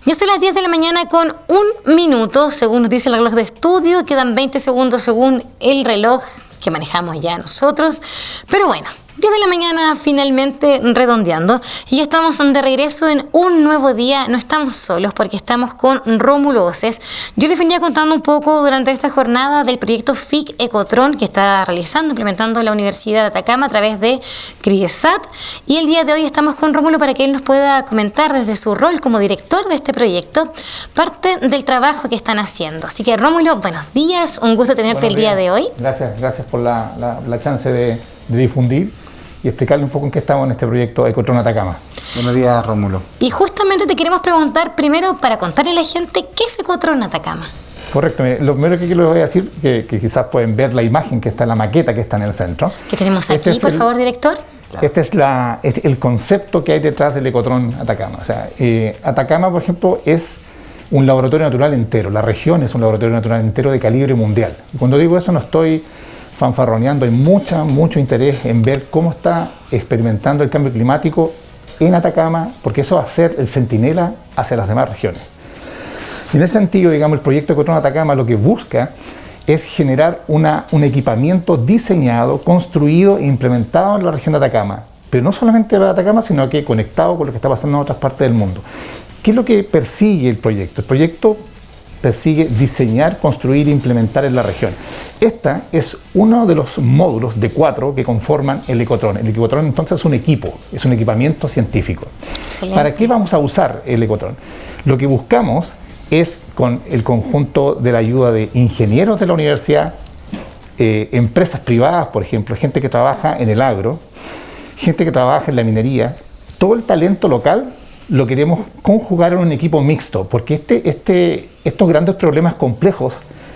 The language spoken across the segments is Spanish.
Ya son las 10 de la mañana con 1 minuto, según nos dice el reloj de estudio. Quedan 20 segundos según el reloj que manejamos ya nosotros. Pero bueno, 10 de la mañana finalmente redondeando. Y ya estamos de regreso en un nuevo día. No estamos solos porque estamos con Rómulo Oces. Yo les venía contando un poco durante esta jornada del proyecto FIC Ecotron que está realizando, implementando la Universidad de Atacama a través de CRIESAT. Y el día de hoy estamos con Rómulo para que él nos pueda comentar desde su rol como director de este proyecto parte del trabajo que están haciendo. Así que Rómulo, buenos días. Un gusto tenerte el día de hoy. Gracias por la chance de difundir y explicarle un poco en qué estamos en este proyecto Ecotron Atacama. Buenos días, Rómulo. Y justamente te queremos preguntar primero para contarle a la gente qué es Ecotron Atacama. Correcto. Lo primero que les voy a decir, que quizás pueden ver la imagen que está en la maqueta que está en el centro. ¿Qué tenemos aquí, por favor, director? Este es el concepto que hay detrás del Ecotron Atacama. O sea, Atacama, por ejemplo, es un laboratorio natural entero. La región es un laboratorio natural entero de calibre mundial. Y cuando digo eso no estoy fanfarroneando, hay mucho interés en ver cómo está experimentando el cambio climático en Atacama, porque eso va a ser el centinela hacia las demás regiones. Y en ese sentido, digamos, el proyecto Ecotron Atacama lo que busca es generar un equipamiento diseñado, construido e implementado en la región de Atacama, pero no solamente para Atacama, sino que conectado con lo que está pasando en otras partes del mundo. ¿Qué es lo que persigue el proyecto? El proyecto persigue diseñar, construir e implementar en la región. Esta es uno de los módulos de 4 que conforman el Ecotron. El Ecotron entonces es un equipo, es un equipamiento científico. Excelente. ¿Para qué vamos a usar el Ecotron? Lo que buscamos es, con el conjunto de la ayuda de ingenieros de la universidad, empresas privadas, por ejemplo, gente que trabaja en el agro, gente que trabaja en la minería, todo el talento local lo queremos conjugar en un equipo mixto, porque estos grandes problemas complejos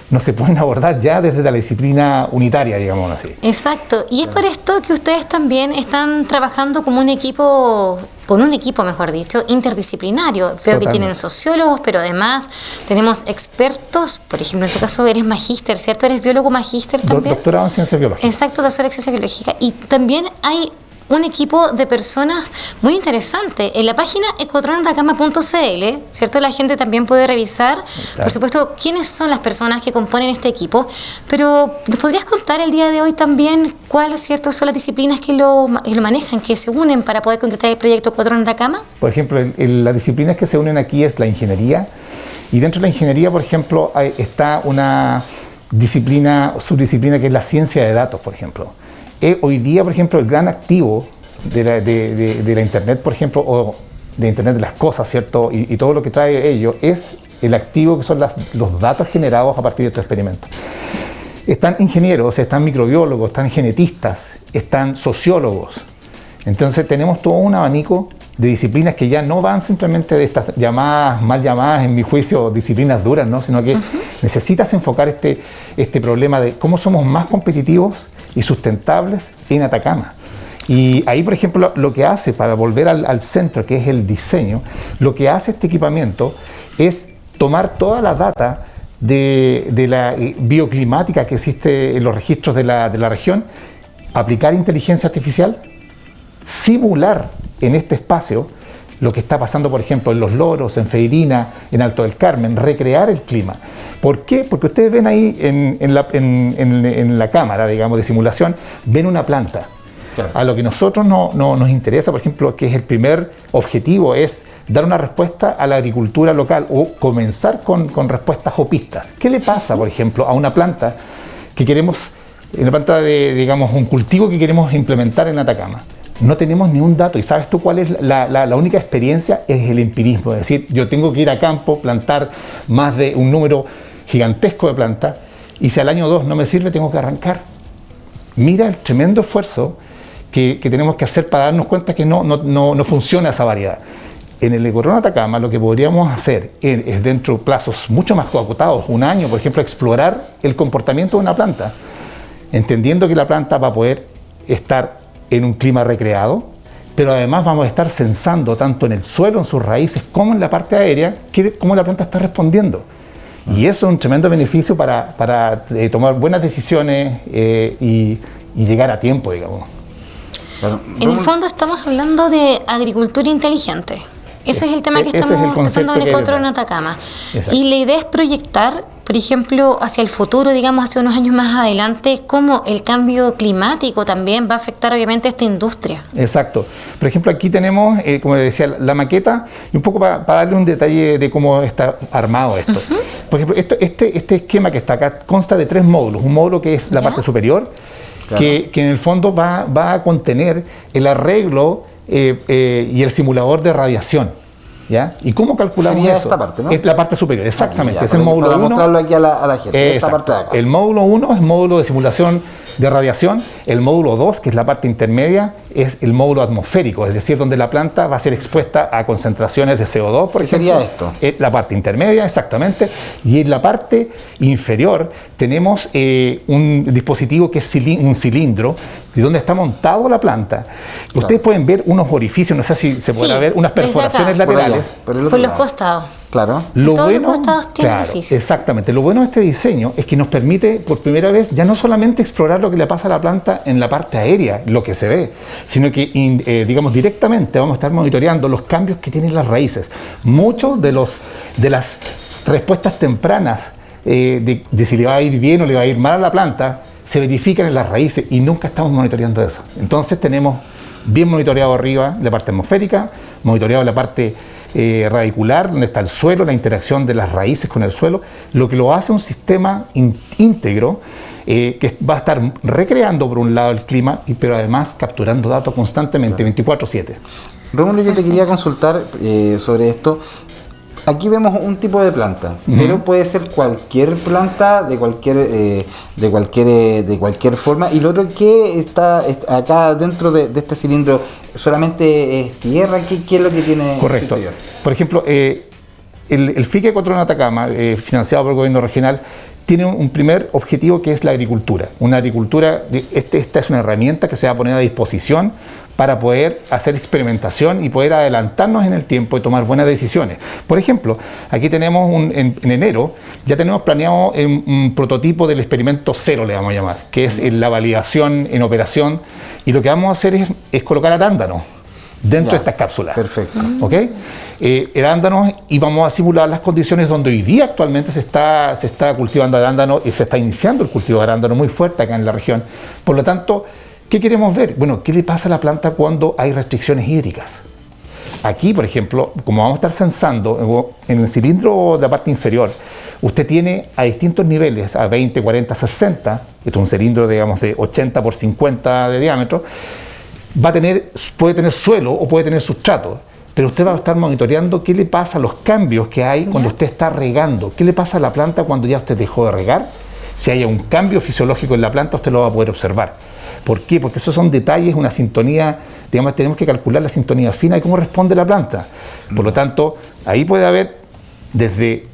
no se pueden abordar ya desde la disciplina unitaria, digamos así. Exacto, y es por esto que ustedes también están trabajando como un equipo, con un equipo, mejor dicho, interdisciplinario. Veo que tienen sociólogos, pero además tenemos expertos. Por ejemplo, en tu caso eres magíster, ¿cierto? ¿Eres biólogo magíster también? Doctorado en ciencias biológicas. Exacto, doctorado en ciencias biológicas. Y también hay un equipo de personas muy interesante. En la página ecotronatacama.cl, ¿cierto? La gente también puede revisar, por supuesto, quiénes son las personas que componen este equipo, pero ¿nos podrías contar el día de hoy también cuáles, ¿cierto?, son las disciplinas que lo manejan, que se unen para poder concretar el proyecto Ecotron Atacama? Por ejemplo, las disciplinas que se unen aquí es la ingeniería, y dentro de la ingeniería, por ejemplo, está una subdisciplina que es la ciencia de datos, por ejemplo. Hoy día, por ejemplo, el gran activo de la Internet, por ejemplo, o de Internet de las cosas, ¿cierto? Y todo lo que trae ello es el activo que son los datos generados a partir de estos experimentos. Están ingenieros, están microbiólogos, están genetistas, están sociólogos. Entonces tenemos todo un abanico de disciplinas que ya no van simplemente de estas mal llamadas, en mi juicio, disciplinas duras, ¿no? Sino que necesitas enfocar este problema de cómo somos más competitivos y sustentables en Atacama. Y ahí, por ejemplo, lo que hace, para volver al centro, que es el diseño, lo que hace este equipamiento es tomar toda la data de la bioclimática que existe en los registros de la región, aplicar inteligencia artificial, simular en este espacio lo que está pasando, por ejemplo, en Los Loros, en Feirina, en Alto del Carmen, recrear el clima. ¿Por qué? Porque ustedes ven ahí en la cámara, digamos, de simulación, ven una planta. Claro. A lo que nosotros nos interesa, por ejemplo, que es el primer objetivo, es dar una respuesta a la agricultura local o comenzar con respuestas hopistas. ¿Qué le pasa, por ejemplo, a una planta que queremos, una planta de, digamos, un cultivo que queremos implementar en Atacama? No tenemos ni un dato. ¿Y sabes tú cuál es la única experiencia? Es el empirismo. Es decir, yo tengo que ir a campo, plantar más de un número gigantesco de plantas, y si al año 2 no me sirve, tengo que arrancar. Mira el tremendo esfuerzo que tenemos que hacer para darnos cuenta que no funciona esa variedad. En el Ecotron Atacama lo que podríamos hacer es, dentro de plazos mucho más acotados, un año, por ejemplo, explorar el comportamiento de una planta, entendiendo que la planta va a poder estar en un clima recreado, pero además vamos a estar censando tanto en el suelo, en sus raíces, como en la parte aérea, cómo la planta está respondiendo. Y eso es un tremendo beneficio para tomar buenas decisiones y llegar a tiempo, digamos. En el fondo estamos hablando de agricultura inteligente. Ese es el tema que ese es el estamos concepto tratando en que hay Ecotrón detrás. Atacama. Exacto. Y la idea es proyectar, por ejemplo, hacia el futuro, digamos, hacia unos años más adelante, cómo el cambio climático también va a afectar obviamente a esta industria. Exacto. Por ejemplo, aquí tenemos, como decía, la maqueta, y un poco para darle un detalle de cómo está armado esto. Por ejemplo, este esquema que está acá consta de 3 módulos. Un módulo que es la ¿Ya? parte superior, Claro. que en el fondo va a contener el arreglo y el simulador de radiación. ¿Ya? ¿Y cómo calculamos Sería eso? esta parte, ¿no? Es la parte superior, exactamente. Aquí, ya, Es el para- módulo para 1. mostrarlo aquí a la gente. Esta Exacto. parte de acá. El módulo 1 es módulo de simulación de radiación. El módulo 2, que es la parte intermedia, es el módulo atmosférico, es decir, donde la planta va a ser expuesta a concentraciones de CO2, por ¿Qué ejemplo. sería esto? Es la parte intermedia, exactamente. Y en la parte inferior tenemos un dispositivo que es un cilindro, y donde está montado la planta. Ustedes pueden ver unos orificios, no sé si se podrá Sí, ver, unas desde perforaciones acá. Por allá, laterales. por el otro Por los lado. costados. Claro. Lo Todos los bueno, costados tienen claro, orificios. exactamente. Lo bueno de este diseño es que nos permite por primera vez ya no solamente explorar lo que le pasa a la planta en la parte aérea, lo que se ve, sino que digamos directamente vamos a estar monitoreando los cambios que tienen las raíces. Muchos de las respuestas tempranas de si le va a ir bien o le va a ir mal a la planta se verifican en las raíces y nunca estamos monitoreando eso. Entonces tenemos bien monitoreado arriba la parte atmosférica, monitoreado la parte radicular, donde está el suelo, la interacción de las raíces con el suelo, lo que lo hace un sistema íntegro que va a estar recreando por un lado el clima, pero además capturando datos constantemente, 24/7. Rómulo, yo te quería consultar sobre esto. Aquí vemos un tipo de planta, pero puede ser cualquier planta de cualquier forma. Y lo otro que está acá dentro de este cilindro, solamente es tierra. ¿Qué es lo que tiene? Correcto. interior? Por ejemplo, el FICA Ecotrón Atacama, financiado por el gobierno regional, tiene un primer objetivo que es la agricultura. Una agricultura, esta es una herramienta que se va a poner a disposición para poder hacer experimentación y poder adelantarnos en el tiempo y tomar buenas decisiones. Por ejemplo, aquí tenemos en enero, ya tenemos planeado un prototipo del experimento 0, le vamos a llamar, que es la validación en operación, y lo que vamos a hacer es colocar arándanos dentro de estas cápsulas. Perfecto. ¿Ok? Arándanos, y vamos a simular las condiciones donde hoy día actualmente se está cultivando arándano y se está iniciando el cultivo de arándano muy fuerte acá en la región. Por lo tanto, ¿qué queremos ver? Bueno, ¿qué le pasa a la planta cuando hay restricciones hídricas? Aquí, por ejemplo, como vamos a estar censando en el cilindro de la parte inferior, usted tiene a distintos niveles, a 20, 40, 60, esto es un cilindro, digamos, de 80 por 50 de diámetro, puede tener suelo o puede tener sustrato, pero usted va a estar monitoreando qué le pasa a los cambios que hay cuando usted está regando, qué le pasa a la planta cuando ya usted dejó de regar. Si hay un cambio fisiológico en la planta, usted lo va a poder observar. ¿Por qué? Porque esos son detalles, una sintonía, digamos, tenemos que calcular la sintonía fina y cómo responde la planta. Por lo tanto, ahí puede haber desde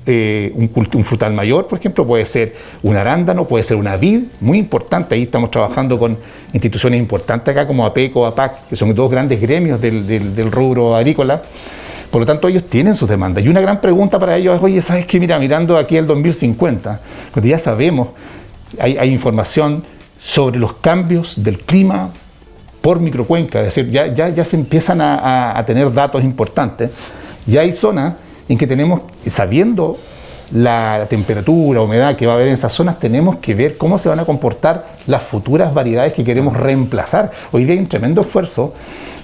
un frutal mayor, por ejemplo, puede ser un arándano, puede ser una vid, muy importante. Ahí estamos trabajando con instituciones importantes acá como APECO, APAC, que son dos grandes gremios del rubro agrícola. Por lo tanto, ellos tienen sus demandas. Y una gran pregunta para ellos es, oye, ¿sabes qué? Mira, mirando aquí el 2050, cuando ya sabemos, hay información sobre los cambios del clima por microcuenca, es decir, ya se empiezan a tener datos importantes. Ya hay zonas en que tenemos, sabiendo la temperatura, humedad que va a haber en esas zonas, tenemos que ver cómo se van a comportar las futuras variedades que queremos reemplazar. Hoy día hay un tremendo esfuerzo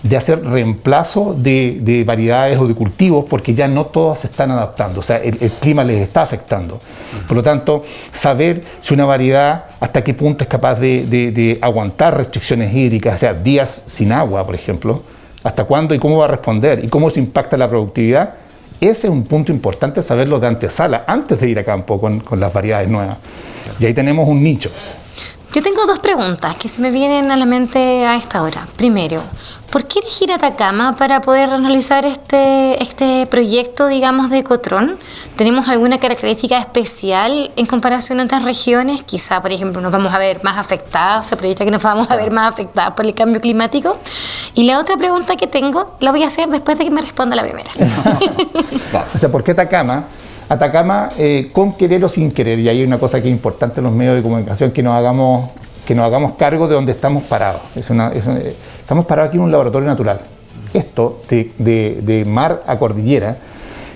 de hacer reemplazo de variedades o de cultivos, porque ya no todas se están adaptando, o sea, el clima les está afectando. Por lo tanto, saber si una variedad hasta qué punto es capaz de aguantar restricciones hídricas, o sea, días sin agua, por ejemplo, hasta cuándo y cómo va a responder y cómo se impacta la productividad. Ese es un punto importante, saberlo de antesala, antes de ir a campo con las variedades nuevas. Y ahí tenemos un nicho. Yo tengo 2 preguntas que se me vienen a la mente a esta hora. Primero, ¿por qué elegir Atacama para poder realizar este proyecto, digamos, de Ecotrón? ¿Tenemos alguna característica especial en comparación a otras regiones? Quizá, por ejemplo, nos vamos a ver más afectados, se proyecta que nos vamos a ver más afectados por el cambio climático. Y la otra pregunta que tengo, la voy a hacer después de que me responda la primera. O sea, ¿por qué Atacama? Atacama con querer o sin querer, y hay una cosa que es importante en los medios de comunicación, que nos hagamos cargo de donde estamos parados. Estamos parados aquí en un laboratorio natural. esto de mar a cordillera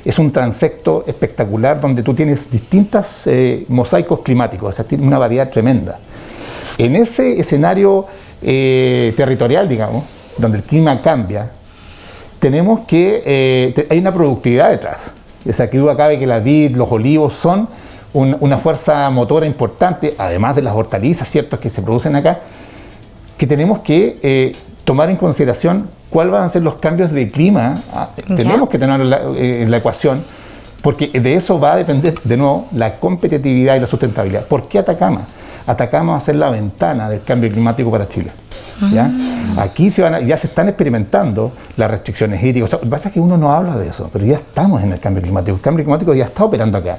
es un transecto espectacular donde tú tienes distintos mosaicos climáticos, o sea, tiene una variedad tremenda. En ese escenario territorial, digamos, donde el clima cambia, tenemos que hay una productividad detrás. O sea, que duda cabe que la vid, los olivos son una fuerza motora importante, además de las hortalizas, ¿cierto?, que se producen acá, que tenemos que tomar en consideración cuáles van a ser los cambios de clima. Tenemos que tener en la ecuación, porque de eso va a depender, de nuevo, la competitividad y la sustentabilidad. ¿Por qué Atacama? Atacama va a ser la ventana del cambio climático para Chile. ¿Ya? Aquí ya se están experimentando las restricciones hídricas. Lo que pasa es que uno no habla de eso, pero ya estamos en el cambio climático. El cambio climático ya está operando acá.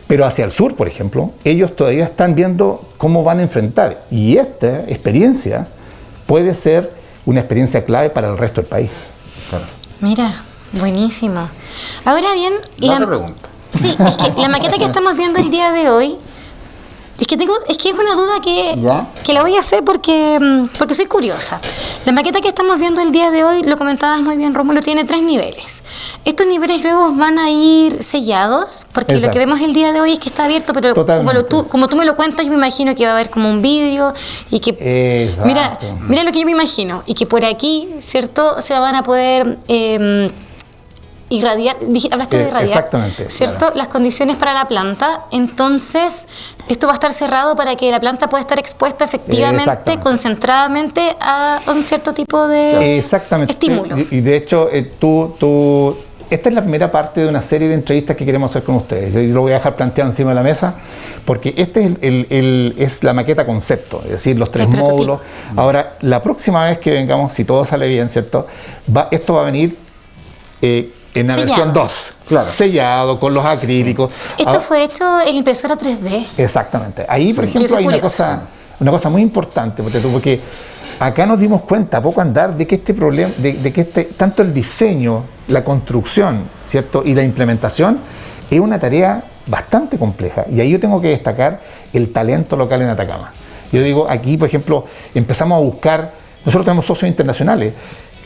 Pero hacia el sur, por ejemplo, ellos todavía están viendo cómo van a enfrentar. Y esta experiencia puede ser una experiencia clave para el resto del país. Claro. Mira, buenísimo. Ahora bien, otra pregunta. Sí, es que la maqueta que estamos viendo el día de hoy, es que es una duda que la voy a hacer porque soy curiosa. La maqueta que estamos viendo el día de hoy, lo comentabas muy bien, Rómulo, tiene 3 niveles. Estos niveles luego van a ir sellados, porque Exacto. Lo que vemos el día de hoy es que está abierto, pero como tú me lo cuentas, yo me imagino que va a haber como un vidrio y que... Mira lo que yo me imagino, y que por aquí, ¿cierto?, se van a poder... irradiar, hablaste de irradiar, exactamente, ¿cierto? Claro. Las condiciones para la planta, entonces esto va a estar cerrado para que la planta pueda estar expuesta efectivamente, concentradamente a un cierto tipo de estímulo. Y de hecho, esta es la primera parte de una serie de entrevistas que queremos hacer con ustedes. Yo lo voy a dejar planteado encima de la mesa, porque este es la maqueta concepto, es decir, los 3 módulos. Ahora, la próxima vez que vengamos, si todo sale bien, ¿cierto? Esto va a venir... en la versión 2, claro, sellado con los acrílicos. Esto fue hecho en impresora 3D. Exactamente. Ahí, por ejemplo, hay una cosa muy importante, porque acá nos dimos cuenta a poco andar de que este problema, de que tanto el diseño, la construcción, ¿cierto?, y la implementación es una tarea bastante compleja. Y ahí yo tengo que destacar el talento local en Atacama. Yo digo, aquí, por ejemplo, empezamos a buscar, nosotros tenemos socios internacionales.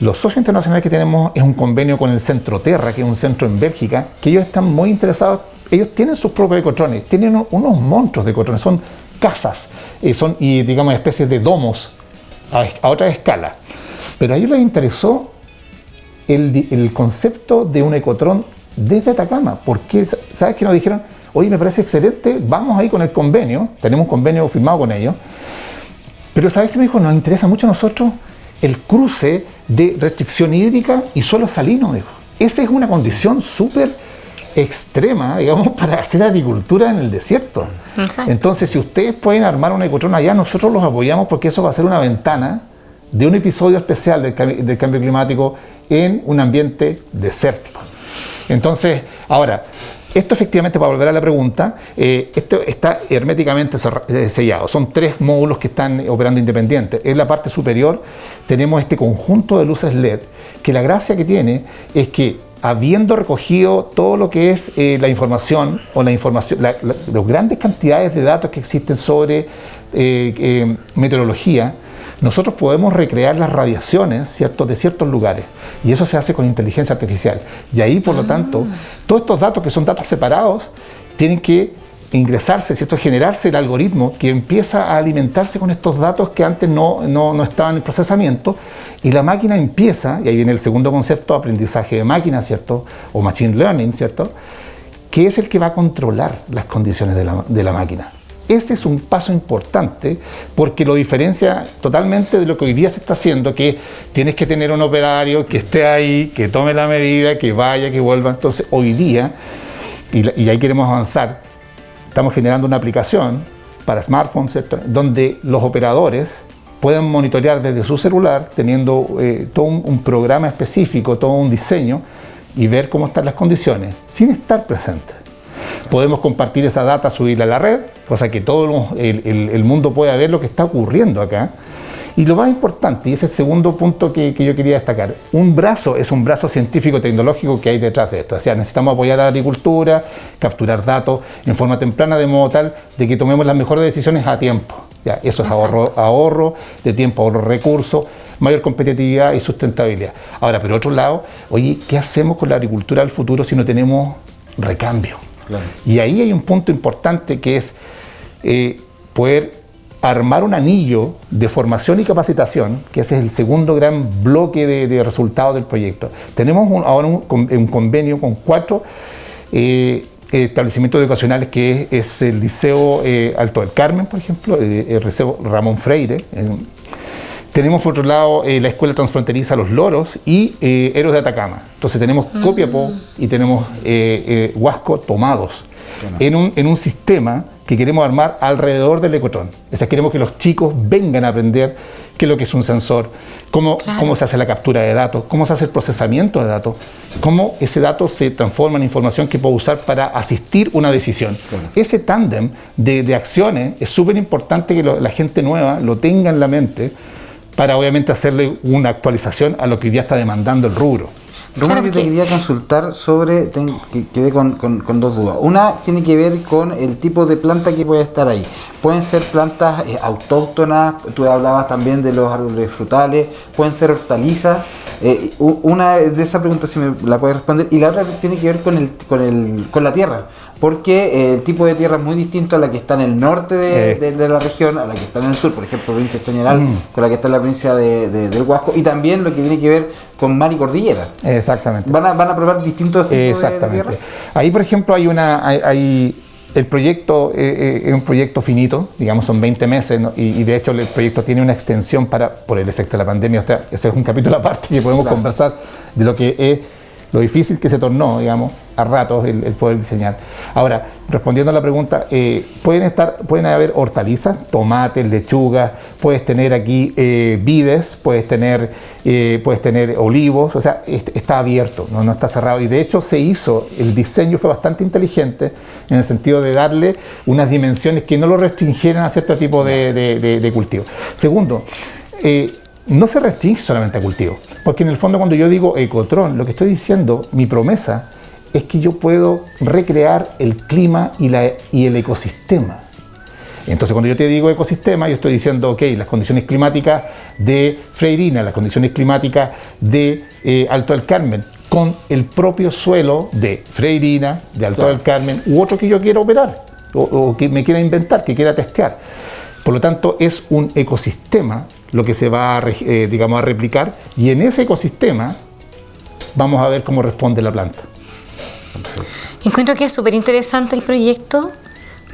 Los socios internacionales que tenemos es un convenio con el Centro Terra, que es un centro en Bélgica, que ellos están muy interesados. Ellos tienen sus propios ecotrones, tienen unos monstruos de ecotrones, son casas, son digamos especies de domos a otra escala. Pero a ellos les interesó el concepto de un ecotrón desde Atacama, porque ¿sabes qué nos dijeron? Oye, me parece excelente, vamos ahí con el convenio, tenemos un convenio firmado con ellos, pero ¿sabes qué me dijo? Nos interesa mucho a nosotros el cruce de restricción hídrica y suelo salino, dijo. Esa es una condición súper extrema, digamos, para hacer agricultura en el desierto. Exacto. Entonces, si ustedes pueden armar un ecotrón allá, nosotros los apoyamos, porque eso va a ser una ventana de un episodio especial del cambio climático en un ambiente desértico. Entonces, ahora, esto efectivamente, para volver a la pregunta, esto está herméticamente sellado. Son 3 módulos que están operando independientes. En la parte superior tenemos este conjunto de luces LED, que la gracia que tiene es que, habiendo recogido todo lo que es la información, las grandes cantidades de datos que existen sobre meteorología, nosotros podemos recrear las radiaciones, ¿cierto?, de ciertos lugares, y eso se hace con inteligencia artificial. Y ahí, por lo tanto, todos estos datos, que son datos separados, tienen que ingresarse, ¿cierto?, generarse el algoritmo que empieza a alimentarse con estos datos que antes no estaban en procesamiento, y la máquina empieza, y ahí viene el segundo concepto, aprendizaje de máquina, ¿cierto?, o machine learning, ¿cierto?, que es el que va a controlar las condiciones de la máquina. Ese es un paso importante, porque lo diferencia totalmente de lo que hoy día se está haciendo, que tienes que tener un operario que esté ahí, que tome la medida, que vaya, que vuelva. Entonces, hoy día, y ahí queremos avanzar, estamos generando una aplicación para smartphones, ¿cierto?, donde los operadores pueden monitorear desde su celular, teniendo todo un programa específico, todo un diseño, y ver cómo están las condiciones, sin estar presentes. Podemos compartir esa data, subirla a la red, cosa que todo el mundo pueda ver lo que está ocurriendo acá. Y lo más importante, y ese es el segundo punto que yo quería destacar, es un brazo científico-tecnológico que hay detrás de esto. O sea, necesitamos apoyar a la agricultura, capturar datos en forma temprana, de modo tal de que tomemos las mejores decisiones a tiempo. Ya, eso es ahorro de tiempo, ahorro de recursos. mayor competitividad y sustentabilidad. Ahora, por otro lado, oye, ¿qué hacemos con la agricultura del futuro si no tenemos recambio? Claro. Y ahí hay un punto importante que es poder armar un anillo de formación y capacitación, que ese es el segundo gran bloque de resultados del proyecto. Tenemos ahora un convenio con 4 establecimientos educacionales, que es el Liceo Alto del Carmen, por ejemplo, el Liceo Ramón Freire. Tenemos por otro lado la Escuela Transfronteriza Los Loros y Héroes de Atacama. Entonces tenemos Copiapó y tenemos Huasco tomados en un sistema que queremos armar alrededor del ecotrón. O sea, queremos que los chicos vengan a aprender qué es lo que es un sensor, cómo se hace la captura de datos, cómo se hace el procesamiento de datos, cómo ese dato se transforma en información que puedo usar para asistir una decisión. Claro. Ese tándem de acciones es súper importante que la gente nueva lo tenga en la mente, para obviamente hacerle una actualización a lo que hoy día está demandando el rubro. Rómulo, que te quería consultar sobre, quedé con 2 dudas. Una tiene que ver con el tipo de planta que puede estar ahí. Pueden ser plantas autóctonas, tú hablabas también de los árboles frutales, pueden ser hortalizas. Una de esas preguntas, si me la puedes responder, y la otra tiene que ver con la tierra. Porque el tipo de tierra es muy distinto a la que está en el norte de la región, a la que está en el sur, por ejemplo, provincia de Chañaral, con la que está en la provincia del Huasco, y también lo que tiene que ver con mar y cordillera. Exactamente. ¿Van a probar distintos tipos de tierra? Ahí, por ejemplo, el proyecto es un proyecto finito, digamos, son 20 meses, ¿no? Y de hecho el proyecto tiene una extensión por el efecto de la pandemia. O sea, ese es un capítulo aparte que podemos conversar de lo que es lo difícil que se tornó, digamos, a ratos el poder diseñar. Ahora, respondiendo a la pregunta, pueden haber hortalizas, tomates, lechugas, puedes tener aquí vides, puedes tener olivos, o sea, está abierto, no está cerrado. Y de hecho el diseño fue bastante inteligente en el sentido de darle unas dimensiones que no lo restringieran a cierto tipo de cultivo. Segundo, no se restringe solamente a cultivo, porque en el fondo cuando yo digo ecotrón, lo que estoy diciendo, mi promesa, es que yo puedo recrear el clima y el ecosistema. Entonces cuando yo te digo ecosistema, yo estoy diciendo, ok, las condiciones climáticas de Freirina, las condiciones climáticas de Alto del Carmen, con el propio suelo de Freirina, de Alto del Carmen, u otro que yo quiera operar, o que me quiera inventar, que quiera testear. Por lo tanto, es un ecosistema lo que se va a replicar, y en ese ecosistema vamos a ver cómo responde la planta. Encuentro que es súper interesante el proyecto,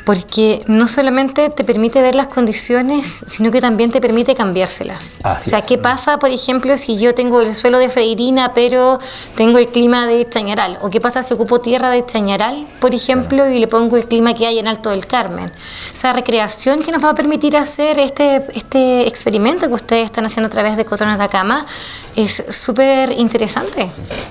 porque no solamente te permite ver las condiciones, sino que también te permite cambiárselas. Así o sea, ¿qué pasa, por ejemplo, si yo tengo el suelo de Freirina, pero tengo el clima de Chañaral? ¿O qué pasa si ocupo tierra de Chañaral, por ejemplo, y le pongo el clima que hay en Alto del Carmen? Esa recreación que nos va a permitir hacer este experimento que ustedes están haciendo a través de Ecotrón Atacama es súper interesante.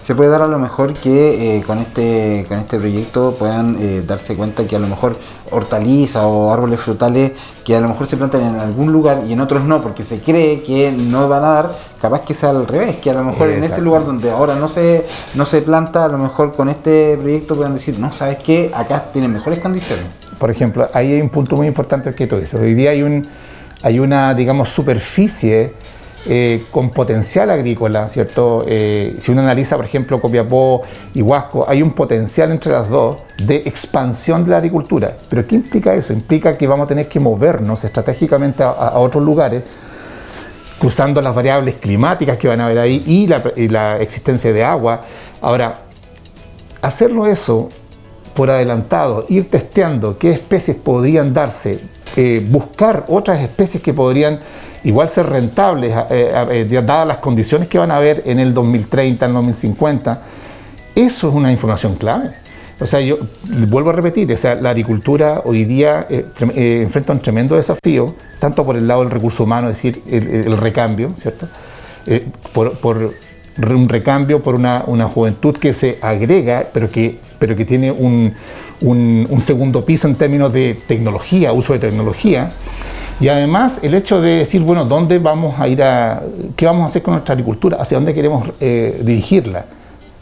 Se puede dar a lo mejor que con este proyecto puedan darse cuenta que a lo mejor hortalizas o árboles frutales que a lo mejor se plantan en algún lugar y en otros no, porque se cree que no van a dar, capaz que sea al revés, que a lo mejor en ese lugar donde ahora no se planta, a lo mejor con este proyecto puedan decir, no, ¿sabes qué? Acá tienen mejores condiciones. Por ejemplo, ahí hay un punto muy importante que tú dices. Hoy día hay una, digamos, superficie con potencial agrícola, ¿cierto? Si uno analiza, por ejemplo, Copiapó y Huasco, hay un potencial entre las dos de expansión de la agricultura. ¿Pero qué implica eso? Implica que vamos a tener que movernos estratégicamente a otros lugares, cruzando las variables climáticas que van a haber ahí y la existencia de agua. Ahora, hacerlo eso por adelantado, ir testeando qué especies podrían darse, buscar otras especies que podrían igual ser rentables, dadas las condiciones que van a haber en el 2030, en el 2050, eso es una información clave. O sea, yo vuelvo a repetir, o sea, la agricultura hoy día enfrenta un tremendo desafío, tanto por el lado del recurso humano, es decir, el recambio, ¿cierto? Por un recambio, por una juventud que se agrega, pero que tiene un segundo piso en términos de tecnología, uso de tecnología. Y además el hecho de decir, bueno, ¿dónde vamos a ir qué vamos a hacer con nuestra agricultura? ¿Hacia dónde queremos dirigirla?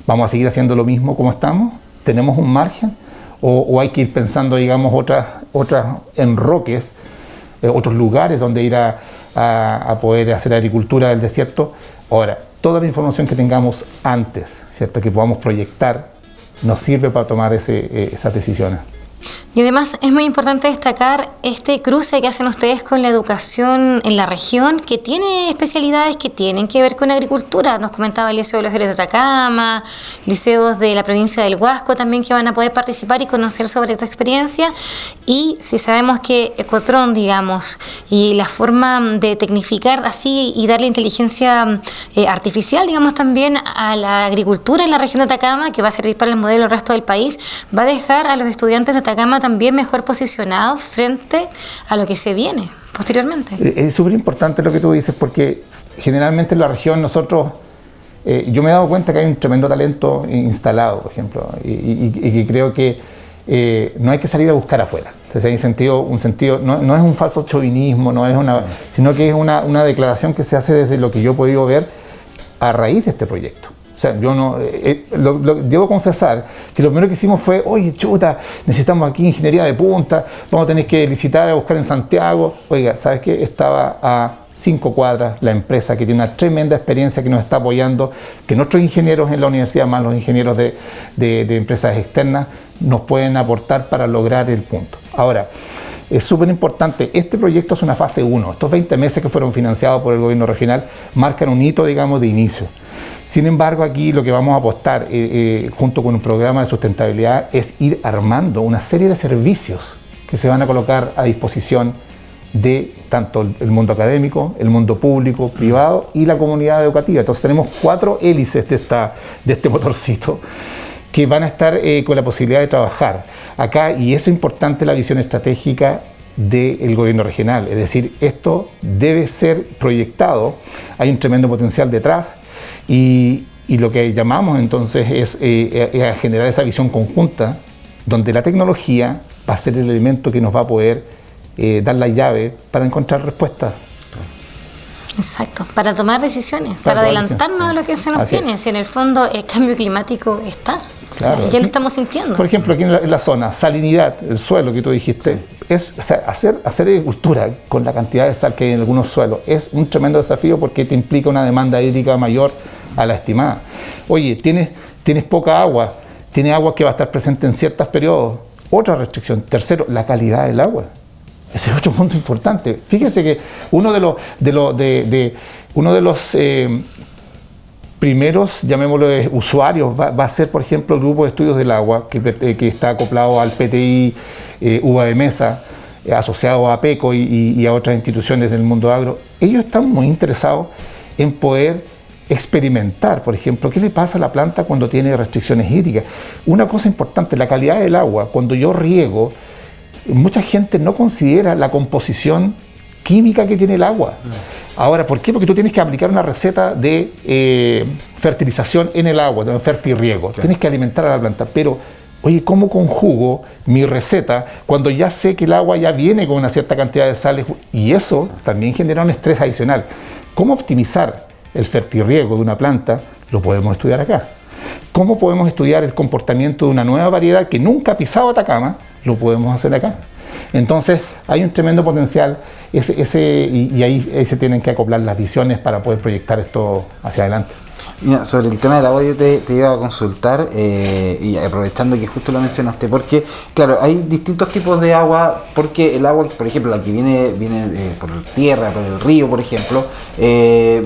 ¿Vamos a seguir haciendo lo mismo como estamos? ¿Tenemos un margen? ¿O hay que ir pensando, digamos, otras enroques, otros lugares donde ir a a poder hacer agricultura del desierto. Ahora, toda la información que tengamos antes, ¿cierto?, que podamos proyectar, nos sirve para tomar esas decisiones. Y además es muy importante destacar este cruce que hacen ustedes con la educación en la región, que tiene especialidades que tienen que ver con agricultura. Nos comentaba el Liceo de los Héroes de Atacama, liceos de la provincia del Huasco también, que van a poder participar y conocer sobre esta experiencia. Y si sabemos que Ecotron, digamos, y la forma de tecnificar así y darle inteligencia artificial, digamos, también a la agricultura en la región de Atacama, que va a servir para el modelo del resto del país, va a dejar a los estudiantes de Atacama también mejor posicionados frente a lo que se viene posteriormente. Es súper importante lo que tú dices, porque generalmente en la región nosotros, yo me he dado cuenta que hay un tremendo talento instalado, por ejemplo, y que creo que no hay que salir a buscar afuera. Entonces hay un sentido no es un falso chauvinismo, sino que es una declaración que se hace desde lo que yo he podido ver a raíz de este proyecto. O sea, yo no, debo confesar que lo primero que hicimos fue, oye, chuta, necesitamos aquí ingeniería de punta, vamos a tener que licitar, a buscar en Santiago. Oiga, ¿sabes qué? Estaba a 5 cuadras la empresa que tiene una tremenda experiencia, que nos está apoyando, que nuestros ingenieros en la universidad, más los ingenieros de empresas externas, nos pueden aportar para lograr el punto. Ahora, es súper importante, este proyecto es una fase 1, estos 20 meses que fueron financiados por el gobierno regional marcan un hito, digamos, de inicio. Sin embargo, aquí lo que vamos a apostar junto con un programa de sustentabilidad es ir armando una serie de servicios que se van a colocar a disposición de tanto el mundo académico, el mundo público, privado y la comunidad educativa. Entonces tenemos 4 hélices de este motorcito que van a estar con la posibilidad de trabajar acá, y es importante la visión estratégica del gobierno regional, es decir, esto debe ser proyectado, hay un tremendo potencial detrás, y lo que llamamos entonces es a generar esa visión conjunta donde la tecnología va a ser el elemento que nos va a poder dar la llave para encontrar respuestas. Exacto, para tomar decisiones, para adelantarnos a lo que se nos viene. Si en el fondo el cambio climático está, claro, o sea, ya lo estamos sintiendo. Por ejemplo, aquí en la zona, salinidad, el suelo que tú dijiste, hacer agricultura con la cantidad de sal que hay en algunos suelos es un tremendo desafío, porque te implica una demanda hídrica mayor a la estimada. Oye, tienes poca agua, tienes agua que va a estar presente en ciertos periodos, otra restricción. Tercero, la calidad del agua. Ese es otro punto importante. Fíjense que uno de los primeros, llamémoslo, usuarios va a ser, por ejemplo, el grupo de estudios del agua que está acoplado al PTI Uva de Mesa, asociado a PECO y a otras instituciones del mundo agro. Ellos están muy interesados en poder experimentar, por ejemplo, qué le pasa a la planta cuando tiene restricciones hídricas. Una cosa importante, la calidad del agua. Cuando yo riego, mucha gente no considera la composición química que tiene el agua. Ahora, ¿por qué? Porque tú tienes que aplicar una receta de fertilización en el agua, de fertirriego. Claro. Tienes que alimentar a la planta, pero oye, ¿cómo conjugo mi receta cuando ya sé que el agua ya viene con una cierta cantidad de sales? Y eso también genera un estrés adicional. ¿Cómo optimizar el fertirriego de una planta? Lo podemos estudiar acá. ¿Cómo podemos estudiar el comportamiento de una nueva variedad que nunca ha pisado Atacama? Lo podemos hacer acá. Entonces hay un tremendo potencial y ahí se tienen que acoplar las visiones para poder proyectar esto hacia adelante. Mira, sobre el tema del agua yo te iba a consultar, y aprovechando que justo lo mencionaste, porque claro, hay distintos tipos de agua, porque el agua, por ejemplo, la que viene por tierra, por el río, por ejemplo,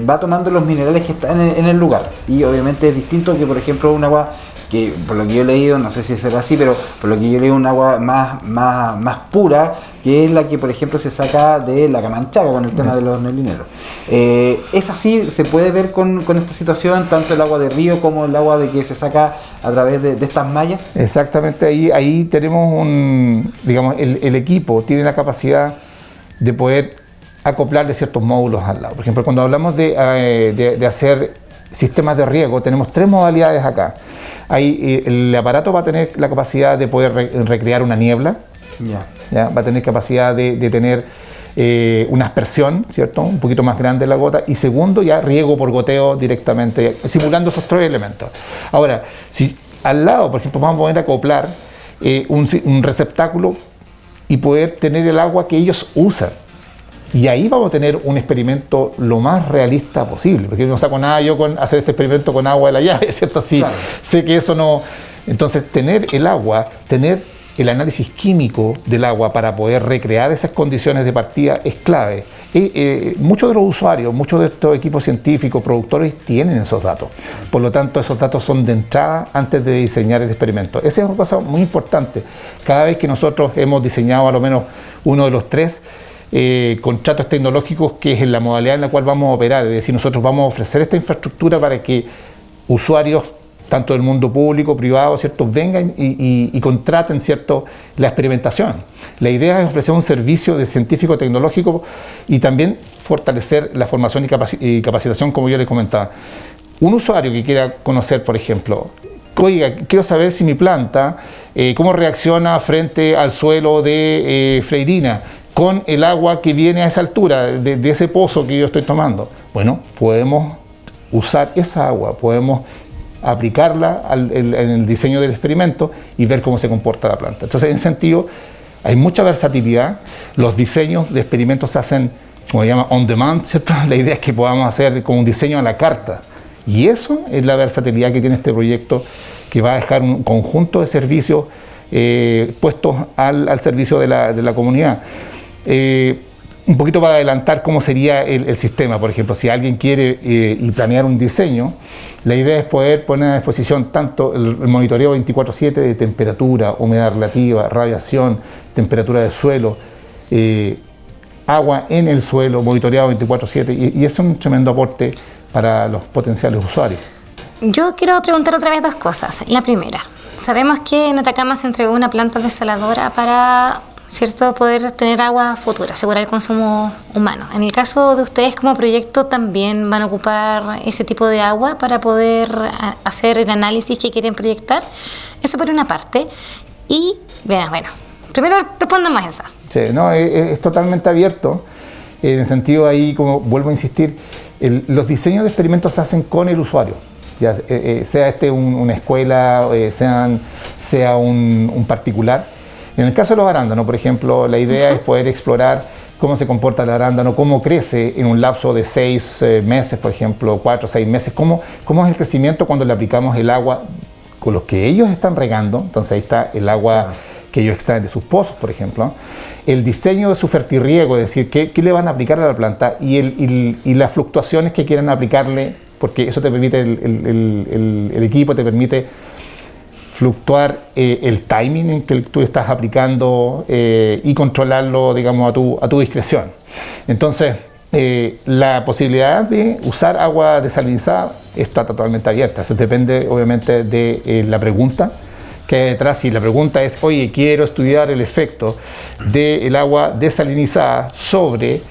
va tomando los minerales que están en el lugar, y obviamente es distinto que, por ejemplo, un agua que, por lo que yo he leído, no sé si será así, pero por lo que yo he leído, un agua más pura, que es la que, por ejemplo, se saca de la Camanchaca con el tema de los neblineros. ¿Es así? ¿Se puede ver con esta situación, tanto el agua de río como el agua de que se saca a través de estas mallas? Exactamente, ahí tenemos digamos, el equipo tiene la capacidad de poder acoplarle ciertos módulos al lado. Por ejemplo, cuando hablamos de hacer sistemas de riego, tenemos 3 modalidades acá. El aparato va a tener la capacidad de poder recrear una niebla. ¿Ya? Va a tener capacidad de tener una aspersión, ¿cierto? Un poquito más grande la gota. Y segundo, ya riego por goteo directamente, simulando esos 3 elementos. Ahora, si al lado, por ejemplo, vamos a poder acoplar un receptáculo y poder tener el agua que ellos usan. Y ahí vamos a tener un experimento lo más realista posible, porque no saco nada yo con hacer este experimento con agua de la llave, ¿cierto? Sí, claro. Sé que eso no... Entonces, tener el agua, tener el análisis químico del agua para poder recrear esas condiciones de partida es clave. Muchos de los usuarios, muchos de estos equipos científicos, productores, tienen esos datos. Por lo tanto, esos datos son de entrada antes de diseñar el experimento. Esa es una cosa muy importante. Cada vez que nosotros hemos diseñado a lo menos uno de los 3 contratos tecnológicos, que es en la modalidad en la cual vamos a operar, es decir, nosotros vamos a ofrecer esta infraestructura para que usuarios, tanto del mundo público, privado, ¿cierto?, vengan y contraten, ¿cierto?, la experimentación. La idea es ofrecer un servicio de científico tecnológico y también fortalecer la formación y capacitación, como yo les comentaba. Un usuario que quiera conocer, por ejemplo, oiga, quiero saber si mi planta, cómo reacciona frente al suelo de Freirina, con el agua que viene a esa altura, de ese pozo que yo estoy tomando. Bueno, podemos usar esa agua, podemos aplicarla en el diseño del experimento y ver cómo se comporta la planta. Entonces, en ese sentido, hay mucha versatilidad. Los diseños de experimentos se hacen, como se llama, on demand, ¿cierto? La idea es que podamos hacer con un diseño a la carta. Y eso es la versatilidad que tiene este proyecto, que va a dejar un conjunto de servicios puestos al servicio de la comunidad. Un poquito para adelantar cómo sería el sistema, por ejemplo, si alguien quiere y planear un diseño, la idea es poder poner a disposición tanto el monitoreo 24/7 de temperatura, humedad relativa, radiación, temperatura del suelo, agua en el suelo, monitoreado 24/7, y eso es un tremendo aporte para los potenciales usuarios. Yo quiero preguntar otra vez 2 cosas. La primera, sabemos que en Atacama se entregó una planta desaladora para, ¿cierto?, poder tener agua futura, asegurar el consumo humano. En el caso de ustedes como proyecto, ¿también van a ocupar ese tipo de agua para poder hacer el análisis que quieren proyectar? Eso por una parte. Y, bueno, primero respondamos esa. Sí, no, es totalmente abierto. En el sentido ahí, como vuelvo a insistir, los diseños de experimentos se hacen con el usuario. Ya, sea una escuela, sea un particular. En el caso de los arándanos, por ejemplo, la idea es poder explorar cómo se comporta el arándano, cómo crece en un lapso de 6 meses, por ejemplo, 4 o 6 meses, cómo es el crecimiento cuando le aplicamos el agua con los que ellos están regando. Entonces ahí está el agua que ellos extraen de sus pozos, por ejemplo. El diseño de su fertirriego, es decir, qué le van a aplicar a la planta y las fluctuaciones que quieran aplicarle, porque eso te permite, el equipo te permite fluctuar el timing en que tú estás aplicando y controlarlo, digamos, a tu discreción. Entonces, la posibilidad de usar agua desalinizada está totalmente abierta. Eso depende, obviamente, de la pregunta que hay detrás. Si la pregunta es, oye, quiero estudiar el efecto del agua desalinizada sobre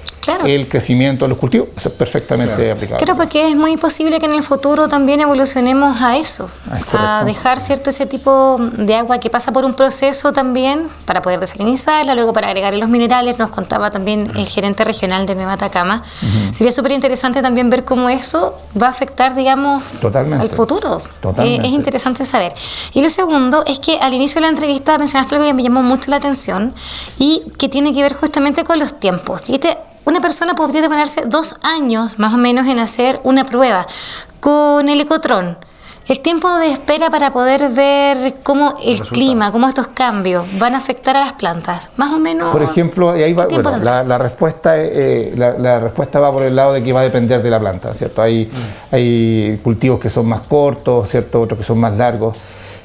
el crecimiento de los cultivos, eso es perfectamente aplicable. Claro, porque es muy posible que en el futuro también evolucionemos a eso, a dejar, ¿cierto?, ese tipo de agua que pasa por un proceso también para poder desalinizarla, luego para agregar los minerales. Nos contaba también el gerente regional de MEMA Atacama. Sería súper interesante también ver cómo eso va a afectar, digamos, al futuro. Es interesante saber. Y lo segundo es que al inicio de la entrevista mencionaste algo que me llamó mucho la atención y que tiene que ver justamente con los tiempos. Y una persona podría demorarse 2 años más o menos en hacer una prueba con el Ecotron. El tiempo de espera para poder ver cómo el clima, cómo estos cambios van a afectar a las plantas, más o menos. Por ejemplo, y ahí va, bueno, la respuesta va por el lado de que va a depender de la planta, ¿cierto? Hay cultivos que son más cortos, ¿cierto?, otros que son más largos.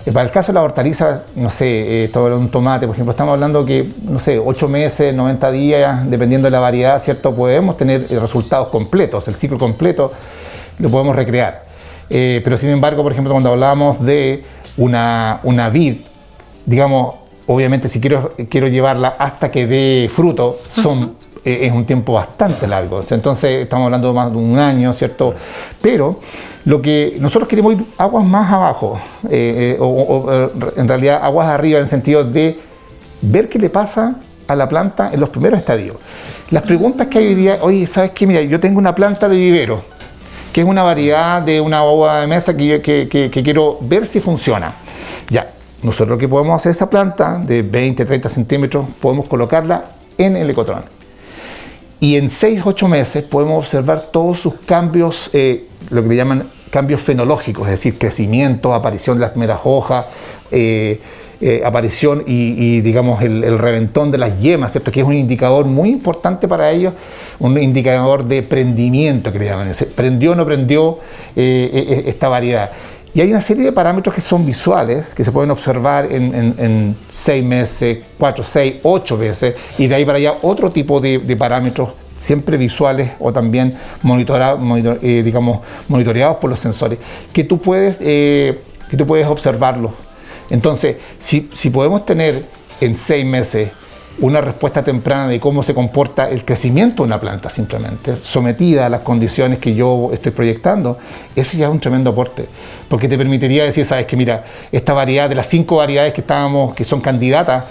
Para el caso de la hortaliza, no sé, estamos hablando de un tomate, por ejemplo, estamos hablando que, no sé, 8 meses, 90 días, dependiendo de la variedad, ¿cierto? Podemos tener resultados completos, el ciclo completo lo podemos recrear. Pero sin embargo, por ejemplo, cuando hablábamos de una vid, digamos, obviamente si quiero llevarla hasta que dé fruto, es un tiempo bastante largo. Entonces estamos hablando de más de 1 año, ¿cierto? Pero lo que nosotros queremos ir aguas más abajo, en realidad aguas arriba, en el sentido de ver qué le pasa a la planta en los primeros estadios. Las preguntas que hay hoy día, oye, ¿sabes qué? Mira, yo tengo una planta de vivero, que es una variedad de una uva de mesa que quiero ver si funciona. Ya, nosotros que podemos hacer esa planta de 20, 30 centímetros, podemos colocarla en el Ecotron. Y en 6-8 meses podemos observar todos sus cambios, lo que le llaman cambios fenológicos, es decir, crecimiento, aparición de las primeras hojas, aparición y digamos el reventón de las yemas, ¿cierto? Que es un indicador muy importante para ellos, un indicador de prendimiento que le llaman. ¿Prendió o no prendió esta variedad? Y hay una serie de parámetros que son visuales, que se pueden observar en 6 meses, 4, 6, 8 veces, y de ahí para allá otro tipo de parámetros, siempre visuales o también monitoreados por los sensores, que tú puedes observarlos. Entonces, si podemos tener en 6 meses una respuesta temprana de cómo se comporta el crecimiento de una planta, simplemente sometida a las condiciones que yo estoy proyectando, ese ya es un tremendo aporte, porque te permitiría decir, sabes que mira, esta variedad de las 5 variedades que son candidatas,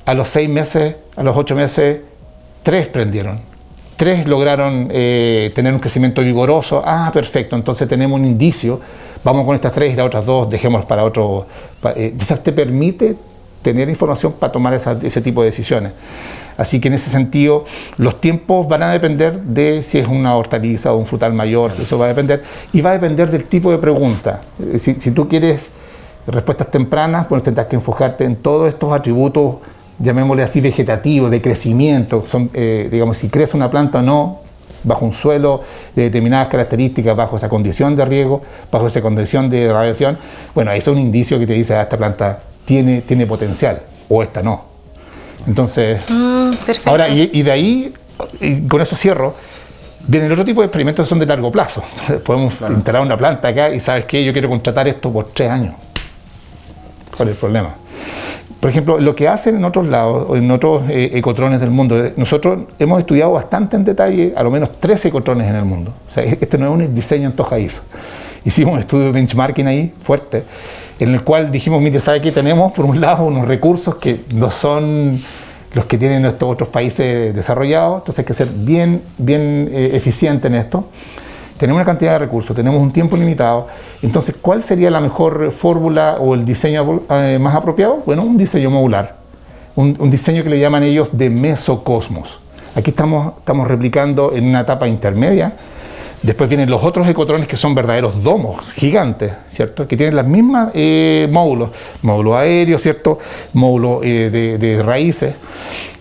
a los 6 meses, a los 8 meses, 3 prendieron, 3 lograron tener un crecimiento vigoroso. Perfecto, entonces tenemos un indicio, vamos con estas 3 y las otras 2 dejémoslas para otro. Te permite tener información para tomar ese tipo de decisiones. Así que en ese sentido, los tiempos van a depender de si es una hortaliza o un frutal mayor, eso va a depender, y va a depender del tipo de pregunta. Si tú quieres respuestas tempranas, bueno, tendrás que enfocarte en todos estos atributos, llamémosle así, vegetativos, de crecimiento, digamos, si crece una planta o no, bajo un suelo de determinadas características, bajo esa condición de riego, bajo esa condición de radiación, bueno, eso es un indicio que te dice, esta planta tiene potencial, o esta no. Entonces, perfecto. Ahora, y de ahí, y con eso cierro, viene el otro tipo de experimentos que son de largo plazo. Podemos instalar una planta acá y ¿sabes qué? Yo quiero contratar esto por 3 años. ¿Cuál es el problema? Por ejemplo, lo que hacen en otros lados, en otros ecotrones del mundo, nosotros hemos estudiado bastante en detalle, a lo menos 13 ecotrones en el mundo. O sea, este no es un diseño antojadizo. Hicimos un estudio de benchmarking ahí, fuerte, en el cual dijimos, mire, ¿sabe qué? Tenemos, por un lado, unos recursos que no son los que tienen estos otros países desarrollados, entonces hay que ser bien eficiente en esto. Tenemos una cantidad de recursos, tenemos un tiempo limitado, entonces, ¿cuál sería la mejor fórmula o el diseño más apropiado? Bueno, un diseño modular, un diseño que le llaman ellos de mesocosmos. Aquí estamos replicando en una etapa intermedia. Después vienen los otros ecotrones que son verdaderos domos gigantes, ¿cierto? Que tienen las mismas módulos aéreos, ¿cierto? Módulos de raíces.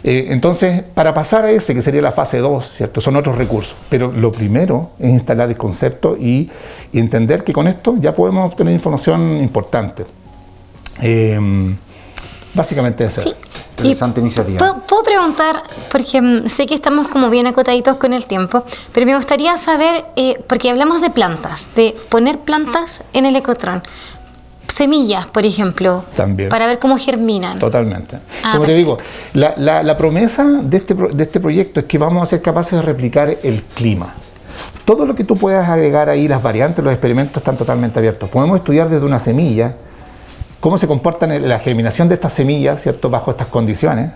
Entonces, para pasar a ese, que sería la fase 2, ¿cierto? Son otros recursos. Pero lo primero es instalar el concepto y entender que con esto ya podemos obtener información importante. Básicamente eso. Sí. Interesante iniciativa. ¿Puedo preguntar, porque sé que estamos como bien acotaditos con el tiempo, pero me gustaría saber, porque hablamos de plantas, de poner plantas en el ecotrón, semillas, por ejemplo, también, para ver cómo germinan. Totalmente. Como te digo, la promesa de este proyecto es que vamos a ser capaces de replicar el clima. Todo lo que tú puedas agregar ahí, las variantes, los experimentos están totalmente abiertos. Podemos estudiar desde una semilla cómo se comporta la germinación de estas semillas, ¿cierto?, bajo estas condiciones.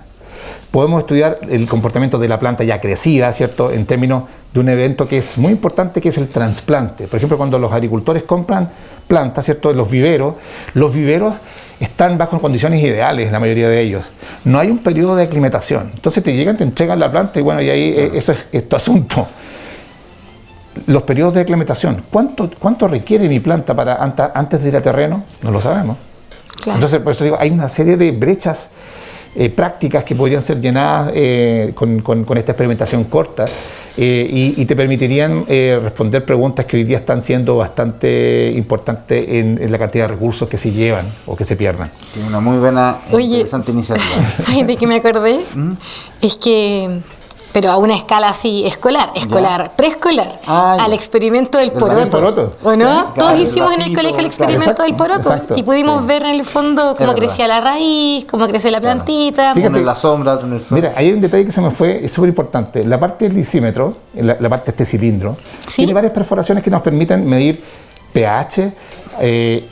Podemos estudiar el comportamiento de la planta ya crecida, ¿cierto?, en términos de un evento que es muy importante, que es el trasplante. Por ejemplo, cuando los agricultores compran plantas, ¿cierto?, en los viveros están bajo condiciones ideales, la mayoría de ellos. No hay un periodo de aclimatación. Entonces te entregan la planta y bueno, y ahí eso es tu asunto. Los periodos de aclimatación, ¿cuánto requiere mi planta para antes de ir a terreno? No lo sabemos. Claro. Entonces, por eso digo, hay una serie de brechas prácticas que podrían ser llenadas con esta experimentación corta y te permitirían responder preguntas que hoy día están siendo bastante importantes en la cantidad de recursos que se llevan o que se pierdan. Tiene una muy buena, interesante iniciativa. ¿Sabes de qué me acordé? Es que... Pero a una escala así, escolar, preescolar, al experimento del poroto. ¿O no? Claro, todos hicimos en el colegio el experimento del poroto. Exacto. Y pudimos ver en el fondo cómo crecía la raíz, cómo crece la plantita. Fíjate, uno en la sombra, otro en el sol. Mira, hay un detalle que se me fue, es súper importante. La parte del lisímetro, la parte de este cilindro, tiene varias perforaciones que nos permiten medir pH,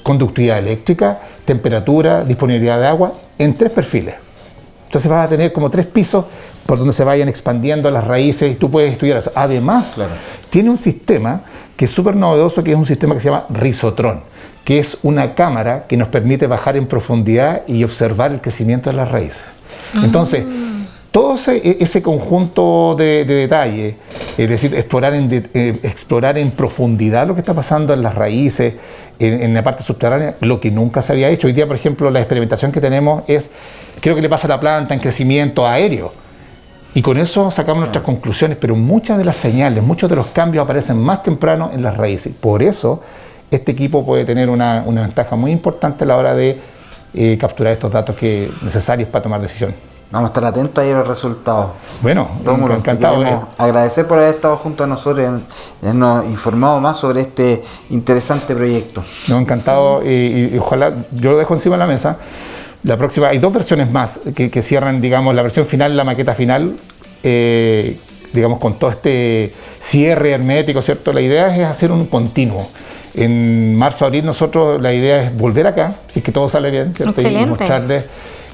conductividad eléctrica, temperatura, disponibilidad de agua, en 3 perfiles. Entonces vas a tener como 3 pisos por donde se vayan expandiendo las raíces y tú puedes estudiar eso. Además, tiene un sistema que es súper novedoso, que es un sistema que se llama rizotrón, que es una cámara que nos permite bajar en profundidad y observar el crecimiento de las raíces. Entonces, Todo ese conjunto de detalles, es decir, explorar en profundidad lo que está pasando en las raíces, en la parte subterránea, lo que nunca se había hecho. Hoy día, por ejemplo, la experimentación que tenemos es qué es lo que le pasa a la planta en crecimiento aéreo. Y con eso sacamos nuestras conclusiones, pero muchas de las señales, muchos de los cambios aparecen más temprano en las raíces. Por eso, este equipo puede tener una ventaja muy importante a la hora de capturar estos datos necesarios para tomar decisiones. Vamos a estar atentos ahí a los resultados. Bueno, Rómulo, encantado. Agradecer por haber estado junto a nosotros y habernos informado más sobre este interesante proyecto. No, encantado, y ojalá, yo lo dejo encima de la mesa. La próxima, hay 2 versiones más que cierran, digamos, la versión final, la maqueta final, digamos, con todo este cierre hermético, ¿cierto? La idea es hacer un continuo. En marzo, abril, nosotros la idea es volver acá, si es que todo sale bien, ¿cierto? Excelente. Y mostrarles,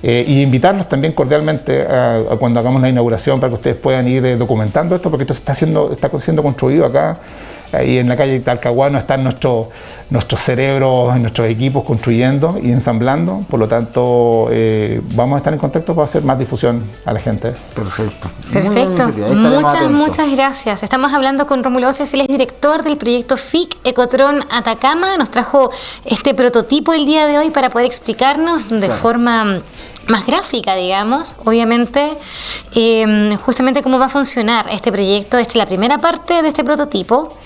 y invitarlos también cordialmente a cuando hagamos la inauguración para que ustedes puedan ir documentando esto, porque esto está siendo construido acá. Ahí en la calle Talcahuano están nuestros cerebros, nuestros equipos construyendo y ensamblando. Por lo tanto, vamos a estar en contacto para hacer más difusión a la gente. Perfecto. Perfecto. Muchas gracias. Estamos hablando con Rómulo Oces, él es director del proyecto FIC Ecotron Atacama. Nos trajo este prototipo el día de hoy para poder explicarnos de forma más gráfica, digamos, obviamente, justamente cómo va a funcionar este proyecto. Esta es la primera parte de este prototipo.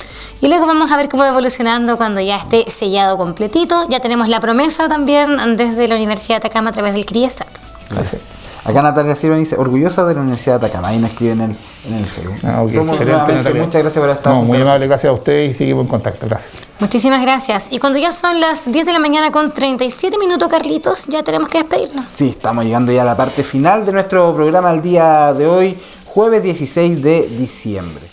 Y luego vamos a ver cómo va evolucionando cuando ya esté sellado completito. Ya tenemos la promesa también desde la Universidad de Atacama a través del CRIESAT. Gracias. Acá Natalia Silva dice, orgullosa de la Universidad de Atacama. Ahí nos escriben en el Facebook. Excelente, Natalia. Muchas gracias por estar. Muy amable, gracias a ustedes y seguimos en contacto. Gracias. Muchísimas gracias. Y cuando ya son las 10 de la mañana con 37 minutos, Carlitos, ya tenemos que despedirnos. Sí, estamos llegando ya a la parte final de nuestro programa el día de hoy, jueves 16 de diciembre.